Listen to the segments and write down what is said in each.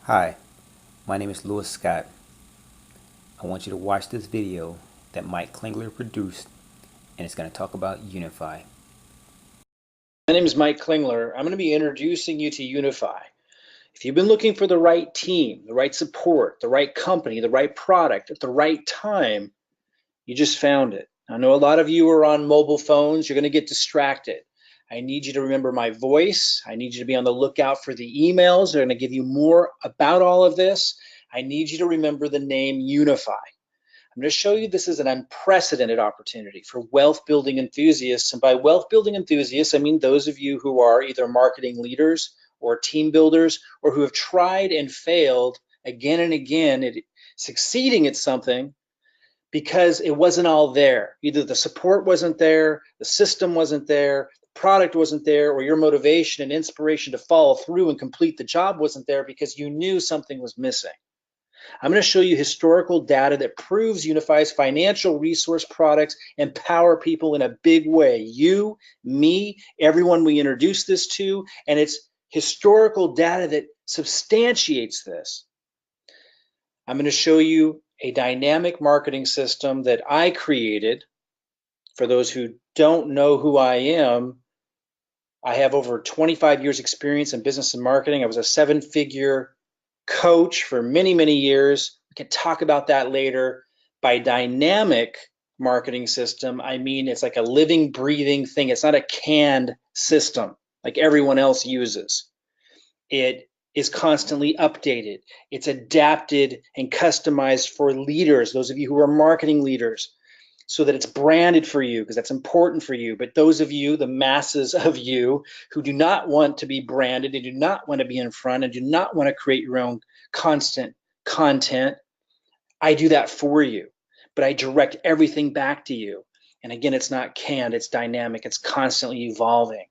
Hi, my name is Louis Scott. I want you to watch this video that Mike Klingler produced, and it's going to talk about Unifii. My name is Mike Klingler. I'm going to be introducing you to Unifii. If you've been looking for the right team, the right support, the right company, the right product at the right time, you just found it. I know a lot of you are on mobile phones. You're going to get distracted. I need you to remember my voice. I need you to be on the lookout for the emails. They're going to give you more about all of this. I need you to remember the name Unifii. I'm going to show you this is an unprecedented opportunity for wealth building enthusiasts. And by wealth building enthusiasts, I mean those of you who are either marketing leaders or team builders or who have tried and failed again and again at succeeding at something because it wasn't all there. Either the support wasn't there, the system wasn't there, the product wasn't there, or your motivation and inspiration to follow through and complete the job wasn't there because you knew something was missing. I'm going to show you historical data that proves Unifii's financial resource products empower people in a big way. You, me, everyone we introduce this to, and it's historical data that substantiates this. I'm going to show you a dynamic marketing system that I created. For those who don't know who I am, I have over 25 years experience in business and marketing. I was a seven-figure coach for many, many years. We can talk about that later. By dynamic marketing system, I mean it's like a living, breathing thing. It's not a canned system like everyone else uses. It is constantly updated. It's adapted and customized for leaders, those of you who are marketing leaders, so that it's branded for you because that's important for you. But those of you, the masses of you who do not want to be branded and do not want to be in front and do not want to create your own constant content, I do that for you. But I direct everything back to you. And again, it's not canned, it's dynamic, it's constantly evolving.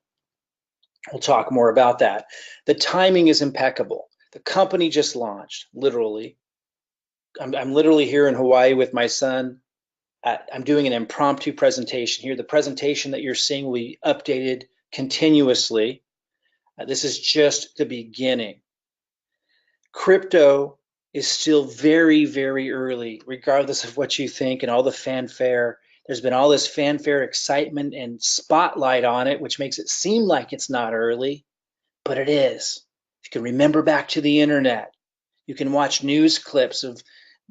We'll talk more about that. The timing is impeccable. The company just launched, literally. I'm literally here in Hawaii with my son. I'm doing an impromptu presentation here. The presentation that you're seeing will be updated continuously. This is just the beginning. Crypto is still very, very early, regardless of what you think and all the fanfare. There's been all this fanfare, excitement, and spotlight on it, which makes it seem like it's not early, but it is. You can remember back to the internet. You can watch news clips of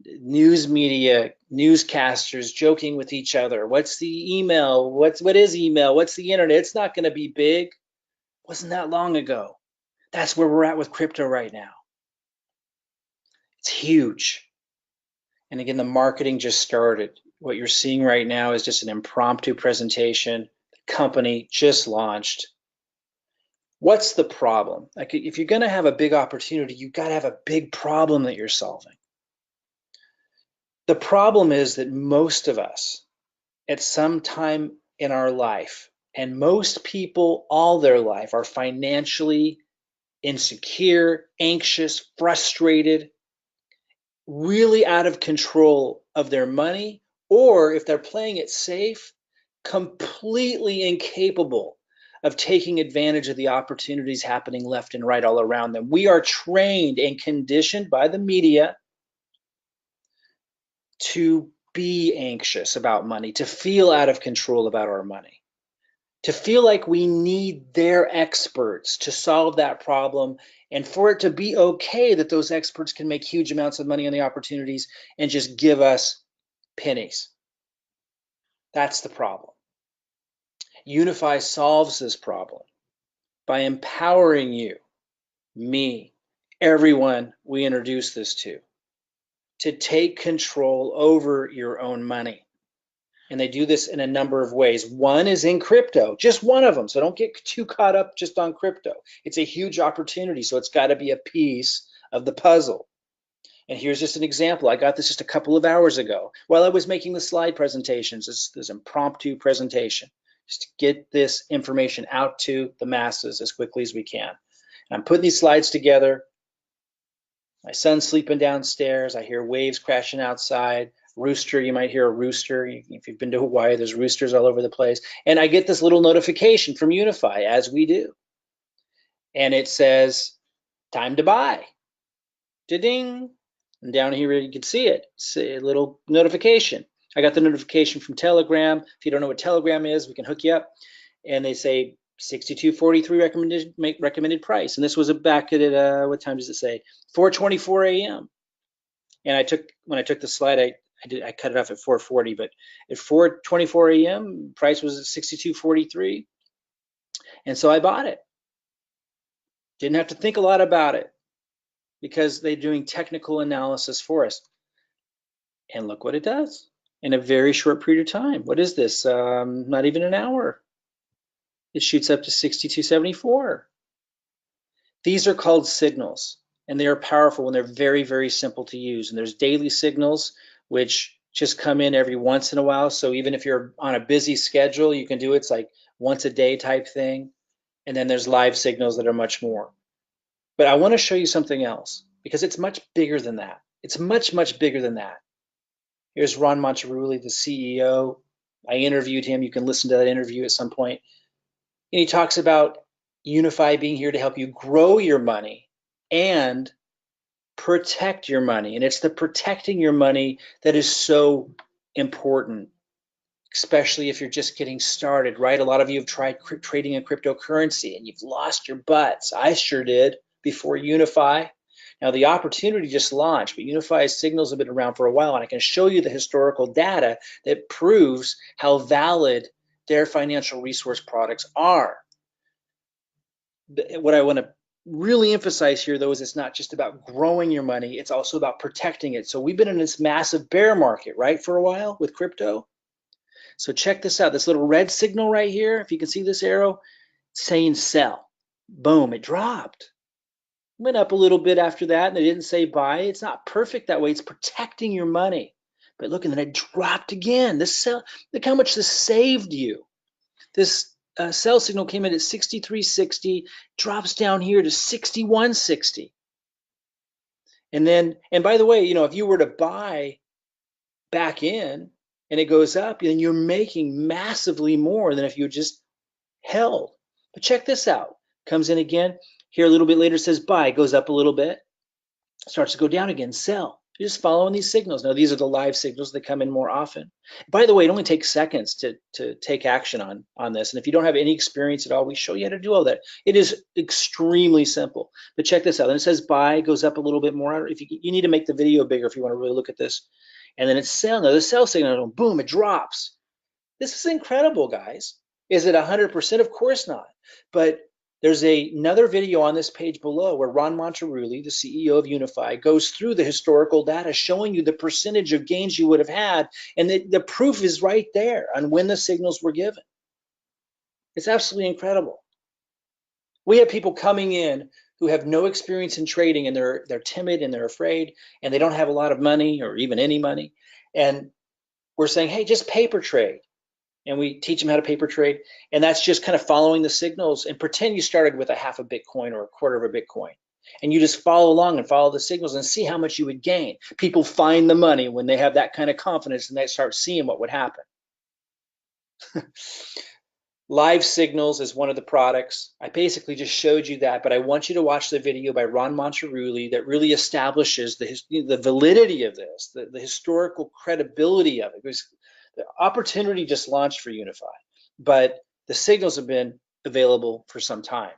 news media, newscasters joking with each other. What's the email? What is email? What's the internet? It's not going to be big. Wasn't that long ago. That's where we're at with crypto right now. It's huge. And again, the marketing just started. What you're seeing right now is just an impromptu presentation. The company just launched. What's the problem? Like if you're going to have a big opportunity, you've got to have a big problem that you're solving. The problem is that most of us at some time in our life, and most people all their life, are financially insecure, anxious, frustrated, really out of control of their money, or if they're playing it safe, completely incapable of taking advantage of the opportunities happening left and right all around them. We are trained and conditioned by the media to be anxious about money, to feel out of control about our money, to feel like we need their experts to solve that problem, and for it to be okay that those experts can make huge amounts of money on the opportunities and just give us pennies. That's the problem. Unifii solves this problem by empowering you, me, everyone we introduce this to take control over your own money. And they do this in a number of ways. One is in crypto, just one of them. So don't get too caught up just on crypto. It's a huge opportunity, so it's got to be a piece of the puzzle. And here's just an example. I got this just a couple of hours ago while I was making the slide presentations. This impromptu presentation, just to get this information out to the masses as quickly as we can. And I'm putting these slides together. My son's sleeping downstairs. I hear waves crashing outside. Rooster, you might hear a rooster. If you've been to Hawaii, there's roosters all over the place. And I get this little notification from Unifii, as we do. And it says, time to buy. ding, and down here you can see it. It's a little notification. I got the notification from Telegram. If you don't know what Telegram is, we can hook you up. And they say 62.43 recommended price. And this was back at what time does it say? 4:24 a.m. And when I took the slide, I cut it off at 4:40, but at 4:24 a.m. price was at 62.43, and so I bought it. Didn't have to think a lot about it because they're doing technical analysis for us. And look what it does in a very short period of time. What is this? Not even an hour. It shoots up to 62.74. These are called signals, and they are powerful and they're very, very simple to use. And there's daily signals, which just come in every once in a while. So even if you're on a busy schedule, you can do it. It's like once a day type thing. And then there's live signals that are much more. But I want to show you something else because it's much bigger than that. It's much, much bigger than that. Here's Ron Monterulli, the CEO. I interviewed him. You can listen to that interview at some point. And he talks about Unifii being here to help you grow your money and protect your money. And it's the protecting your money that is so important, especially if you're just getting started, right? A lot of you have tried trading in cryptocurrency and you've lost your butts. I sure did before Unifii. Now the opportunity just launched, but Unifi's signals have been around for a while, and I can show you the historical data that proves how valid their financial resource products are. What I want to really emphasize here, though, is it's not just about growing your money, it's also about protecting it. So we've been in this massive bear market, right, for a while with crypto. So check this out, this little red signal right here, if you can see this arrow, saying sell. Boom, it dropped. Went up a little bit after that, and they didn't say buy. It's not perfect that way. It's protecting your money. But look, and then it dropped again. This sell, look how much this saved you. This sell signal came in at 63.60, drops down here to 61.60. And by the way, if you were to buy back in and it goes up, then you're making massively more than if you just held. But check this out. Comes in again. Here a little bit later says buy, goes up a little bit, starts to go down again, sell. You're just following these signals. Now, these are the live signals that come in more often. By the way, it only takes seconds to take action on this. And if you don't have any experience at all, we show you how to do all that. It is extremely simple. But check this out. And it says buy, goes up a little bit more. If you need to make the video bigger if you want to really look at this. And then it's sell. Now, the sell signal, boom, it drops. This is incredible, guys. Is it 100%? Of course not. But there's another video on this page below where Ron Monterulli, the CEO of Unifii, goes through the historical data showing you the percentage of gains you would have had, and the proof is right there on when the signals were given. It's absolutely incredible. We have people coming in who have no experience in trading, and they're timid and they're afraid, and they don't have a lot of money or even any money. And we're saying, hey, just paper trade. And we teach them how to paper trade. And that's just kind of following the signals, and pretend you started with a half a Bitcoin or a quarter of a Bitcoin. And you just follow along and follow the signals and see how much you would gain. People find the money when they have that kind of confidence and they start seeing what would happen. Live signals is one of the products. I basically just showed you that, but I want you to watch the video by Ron Monterulli that really establishes the validity of this, the historical credibility of it. Because the opportunity just launched for Unifii, but the signals have been available for some time.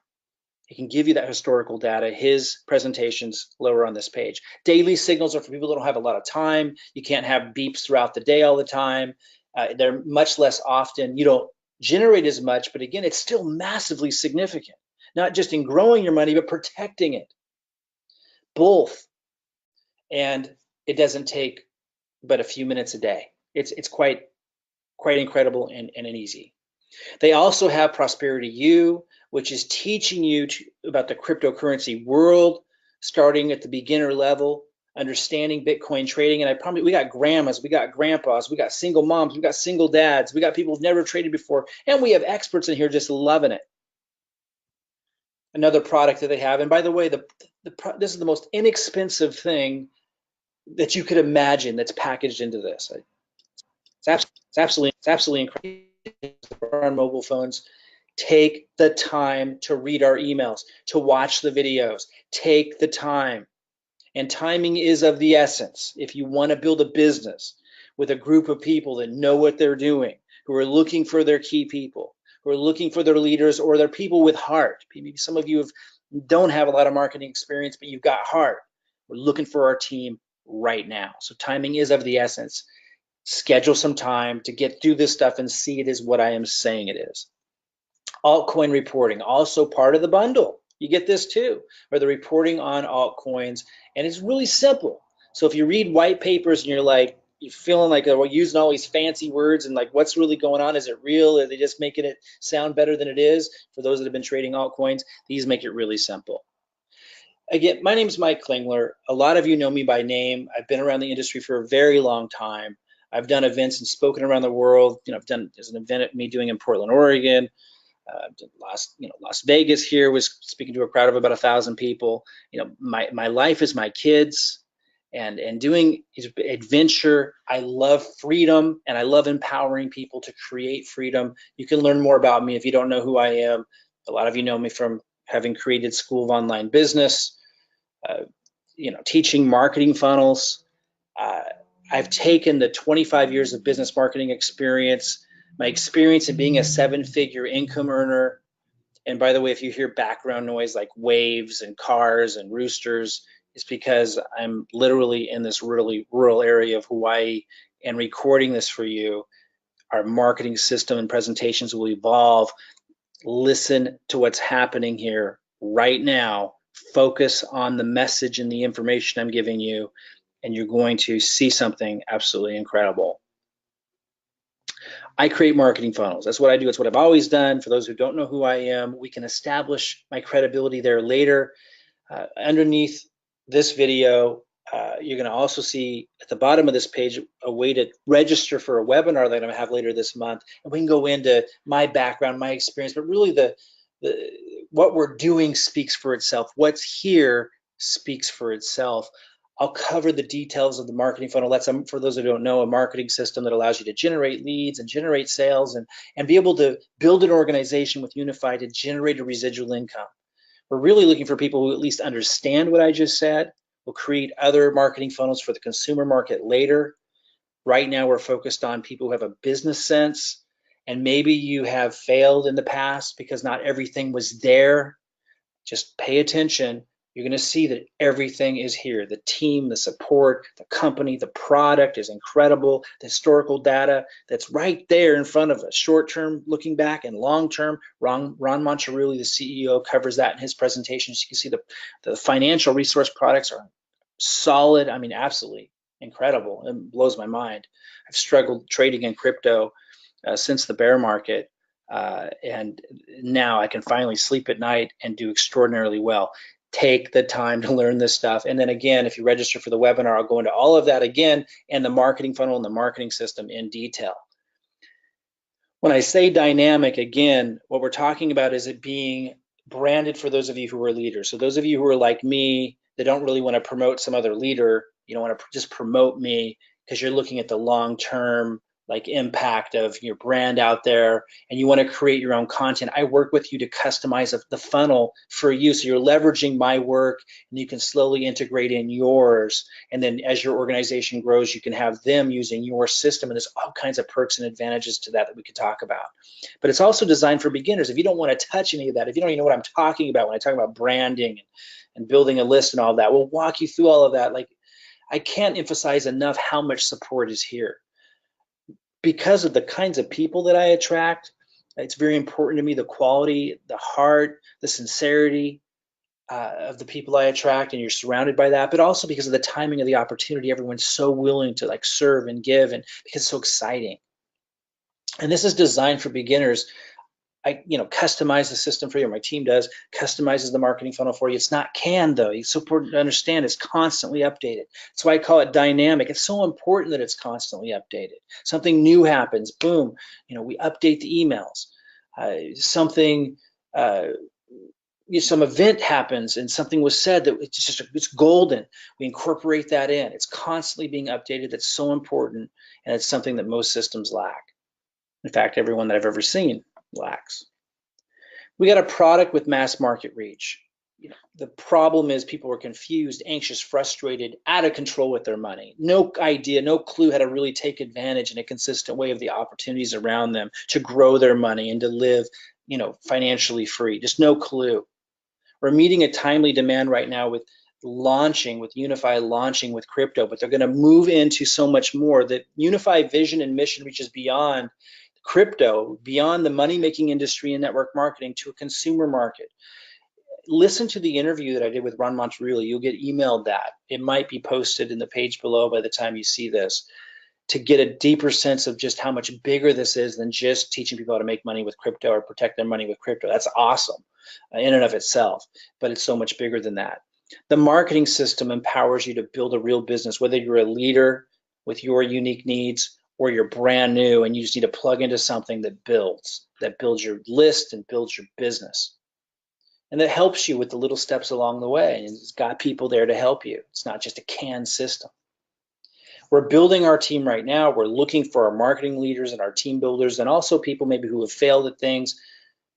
He can give you that historical data. His presentation's lower on this page. Daily signals are for people that don't have a lot of time. You can't have beeps throughout the day all the time. They're much less often. You don't generate as much, but again, it's still massively significant, not just in growing your money, but protecting it. Both. And it doesn't take but a few minutes a day. It's quite incredible and easy. They also have Prosperity U, which is teaching you about the cryptocurrency world, starting at the beginner level, understanding Bitcoin trading. And I promise, we got grandmas, we got grandpas, we got single moms, we got single dads, we got people who've never traded before, and we have experts in here just loving it. Another product that they have, and by the way, this is the most inexpensive thing that you could imagine that's packaged into this. It's absolutely incredible. On mobile phones, take the time to read our emails, to watch the videos. Take the time. And timing is of the essence. If you want to build a business with a group of people that know what they're doing, who are looking for their key people, who are looking for their leaders or their people with heart. Maybe some of you don't have a lot of marketing experience, but you've got heart. We're looking for our team right now. So timing is of the essence. Schedule some time to get through this stuff and see it is what I am saying it is. Altcoin reporting, also part of the bundle. You get this too, or the reporting on altcoins, and it's really simple. So if you read white papers and you're feeling like we're using all these fancy words and like what's really going on, is it real? Are they just making it sound better than it is? For those that have been trading altcoins, these make it really simple. Again, my name is Mike Klingler. A lot of you know me by name. I've been around the industry for a very long time. I've done events and spoken around the world. I've done, there's an event at me doing in Portland, Oregon. Las Vegas here, was speaking to a crowd of about 1,000 people. My life is my kids and doing adventure. I love freedom and I love empowering people to create freedom. You can learn more about me if you don't know who I am. A lot of you know me from having created School of Online Business, teaching marketing funnels. I've taken the 25 years of business marketing experience, my experience in being a 7-figure income earner. And by the way, if you hear background noise like waves and cars and roosters, it's because I'm literally in this really rural area of Hawaii and recording this for you. Our marketing system and presentations will evolve. Listen to what's happening here right now. Focus on the message and the information I'm giving you, and you're going to see something absolutely incredible. I create marketing funnels. That's what I do. It's what I've always done. For those who don't know who I am, we can establish my credibility there later. Underneath this video, you're going to also see at the bottom of this page a way to register for a webinar that I'm going to have later this month. And we can go into my background, my experience, but really what we're doing speaks for itself. What's here speaks for itself. I'll cover the details of the marketing funnel. That's, for those who don't know, a marketing system that allows you to generate leads and generate sales and be able to build an organization with Unifii to generate a residual income. We're really looking for people who at least understand what I just said. We'll create other marketing funnels for the consumer market later. Right now, we're focused on people who have a business sense, and maybe you have failed in the past because not everything was there. Just pay attention. You're going to see that everything is here. The team, the support, the company, the product is incredible. The historical data that's right there in front of us, short-term looking back and long-term. Ron Moncherulli, the CEO, covers that in his presentations. You can see the financial resource products are solid. I mean, absolutely incredible. It blows my mind. I've struggled trading in crypto since the bear market. And now I can finally sleep at night and do extraordinarily well. Take the time to learn this stuff. And then again, if you register for the webinar, I'll go into all of that again and the marketing funnel and the marketing system in detail. When I say dynamic, again, what we're talking about is it being branded for those of you who are leaders. So those of you who are like me, that don't really want to promote some other leader, you don't want to just promote me because you're looking at the long-term impact of your brand out there, and you want to create your own content. I work with you to customize the funnel for you, so you're leveraging my work and you can slowly integrate in yours, and then as your organization grows, you can have them using your system, and there's all kinds of perks and advantages to that we could talk about. But it's also designed for beginners. If you don't want to touch any of that, if you don't even know what I'm talking about when I talk about branding and building a list and all that, we'll walk you through all of that. I can't emphasize enough how much support is here. Because of the kinds of people that I attract, it's very important to me, the quality, the heart, the sincerity of the people I attract, and you're surrounded by that, but also because of the timing of the opportunity. Everyone's so willing to serve and give, and because it's so exciting. And this is designed for beginners. I customize the system for you. My team does, customizes the marketing funnel for you. It's not canned though. It's so important to understand it's constantly updated. That's why I call it dynamic. It's so important that it's constantly updated. Something new happens, boom, we update the emails. Some event happens and something was said that it's golden. We incorporate that in. It's constantly being updated. That's so important, and it's something that most systems lack. In fact, everyone that I've ever seen lacks. We got a product with mass market reach. the problem is people are confused, anxious, frustrated, out of control with their money. No idea, no clue how to really take advantage in a consistent way of the opportunities around them to grow their money and to live, financially free. Just no clue. We're meeting a timely demand right now with Unifii launching with crypto, but they're going to move into so much more. That Unifii vision and mission reaches beyond crypto, beyond the money-making industry and network marketing to a consumer market. Listen to the interview that I did with Ron Monterulli. You'll get emailed that. It might be posted in the page below by the time you see this, to get a deeper sense of just how much bigger this is than just teaching people how to make money with crypto or protect their money with crypto. That's awesome in and of itself, but it's so much bigger than that. The marketing system empowers you to build a real business, whether you're a leader with your unique needs or you're brand new and you just need to plug into something that builds your list and builds your business. And that helps you with the little steps along the way. And it's got people there to help you. It's not just a canned system. We're building our team right now. We're looking for our marketing leaders and our team builders, and also people maybe who have failed at things,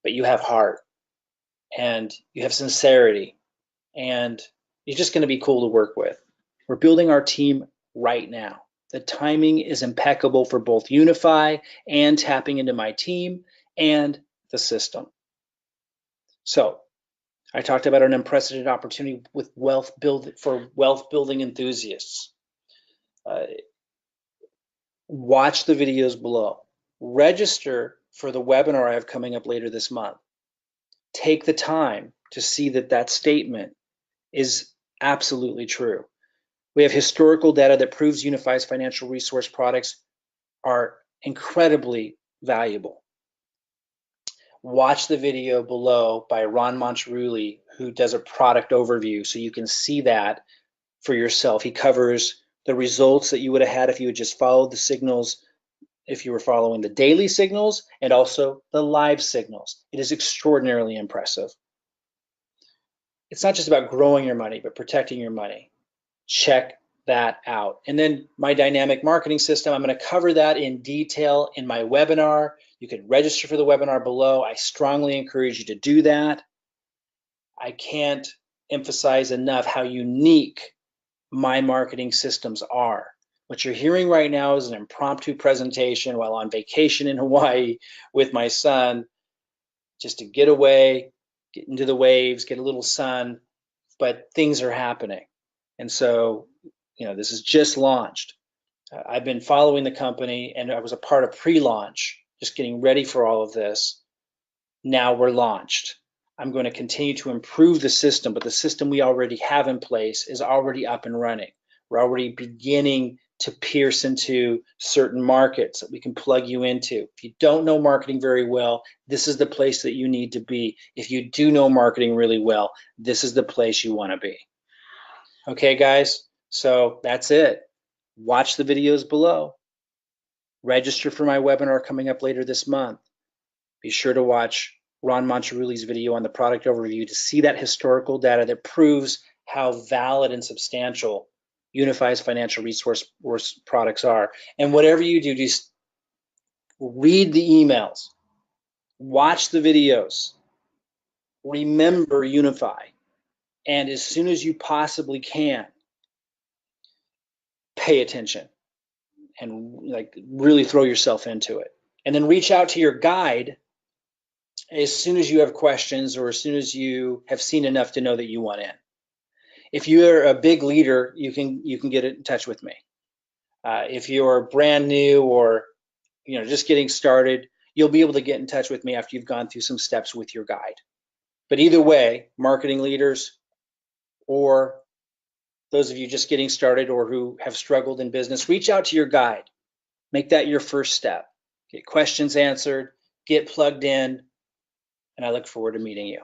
but you have heart and you have sincerity and you're just going to be cool to work with. We're building our team right now. The timing is impeccable for both Unifii and tapping into my team and the system. So I talked about an unprecedented opportunity with wealth building enthusiasts. Watch the videos below. Register for the webinar I have coming up later this month. Take the time to see that statement is absolutely true. We have historical data that proves Unifii's financial resource products are incredibly valuable. Watch the video below by Ron Monterulli, who does a product overview, so you can see that for yourself. He covers the results that you would have had if you had just followed the signals, if you were following the daily signals and also the live signals. It is extraordinarily impressive. It's not just about growing your money, but protecting your money. Check that out. And then my dynamic marketing system, I'm going to cover that in detail in my webinar. You can register for the webinar below. I strongly encourage you to do that. I can't emphasize enough how unique my marketing systems are. What you're hearing right now is an impromptu presentation while on vacation in Hawaii with my son, just to get away, get into the waves, get a little sun, but things are happening. And so, this is just launched. I've been following the company and I was a part of pre-launch, just getting ready for all of this. Now we're launched. I'm going to continue to improve the system, but the system we already have in place is already up and running. We're already beginning to pierce into certain markets that we can plug you into. If you don't know marketing very well, this is the place that you need to be. If you do know marketing really well, this is the place you want to be. Okay, guys, so that's it. Watch the videos below. Register for my webinar coming up later this month. Be sure to watch Ron Monterulli's video on the product overview to see that historical data that proves how valid and substantial Unifii's financial resource products are. And whatever you do, just read the emails, watch the videos, remember Unifii, and as soon as you possibly can, pay attention and really throw yourself into it. And then reach out to your guide as soon as you have questions or as soon as you have seen enough to know that you want in. If you're a big leader, you can get in touch with me. If you're brand new or just getting started, you'll be able to get in touch with me after you've gone through some steps with your guide. But either way, marketing leaders or those of you just getting started or who have struggled in business, reach out to your guide. Make that your first step. Get questions answered, get plugged in, and I look forward to meeting you.